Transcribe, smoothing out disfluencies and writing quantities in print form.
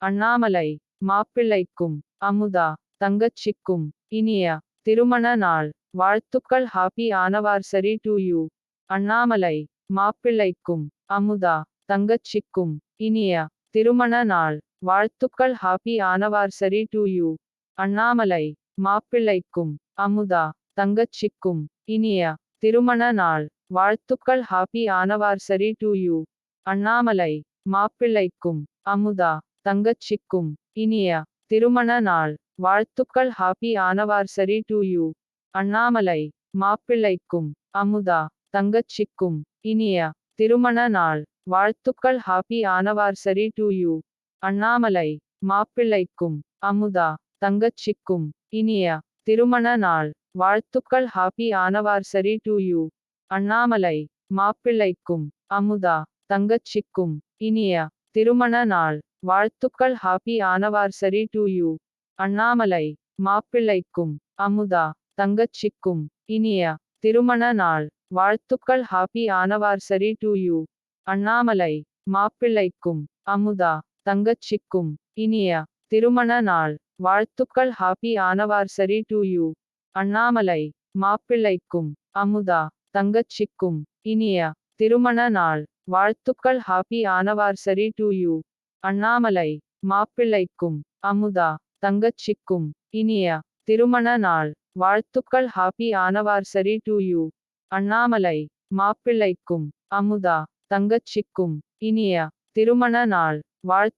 அண்ணாமலை மாப்பிள்ளைக்கும் அமுதா தங்கச்சிக்கும் இனிய திருமண நாள் வாழ்த்துக்கள். Happy anniversary to you. Annamalai மாப்பிள்ளைக்கும் அமுதா தங்கச்சிக்கும் இனிய திருமண நாள் வாழ்த்துக்கள். Happy anniversary to you. Annamalai மாப்பிள்ளைக்கும் அமுதா தங்கச்சிக்கும் இனிய திருமண நாள் வாழ்த்துக்கள். Happy anniversary to you. Annamalai மாப்பிள்ளைக்கும் அமுதா தங்கச்சிக்கும் இனிய திருமண நாள் வாழ்த்துக்கள். Happy anniversary to you. Annamalai மாப்பிள்ளைக்கும் அமுதா தங்கச்சிக்கும் இனிய திருமண நாள் வாழ்த்துக்கள். Happy anniversary to you. Annamalai மாப்பிள்ளைக்கும் அமுதா தங்கச்சிக்கும் இனிய திருமண நாள் வாழ்த்துக்கள். Happy anniversary to you. Annamalai மாப்பிள்ளைக்கும் அமுதா தங்கச்சிக்கும் இனிய திருமண நாள் வாழ்த்துக்கள். Happy anniversary to you. Annamalai மாப்பிள்ளைக்கும் அமுதா தங்கச்சிக்கும் இனிய திருமண நாள் வாழ்த்துக்கள். Happy anniversary to you. Annamalai மாப்பிள்ளைக்கும் அமுதா தங்கச்சிக்கும் இனிய திருமண நாள் வாழ்த்துக்கள். Happy anniversary to you. Annamalai மாப்பிள்ளைக்கும் அமுதா தங்கச்சிக்கும் இனிய திருமண நாள் வாழ்த்துக்கள். Happy anniversary to you. Annamalai மாப்பிள்ளைக்கும் அமுதா தங்கச்சிக்கும் இனிய திருமண நாள் வாழ்த்துக்கள். Happy anniversary to you. Annamalai மாப்பிள்ளைக்கும் அமுதா தங்கச்சிக்கும் இனிய திருமண நாள் வாழ்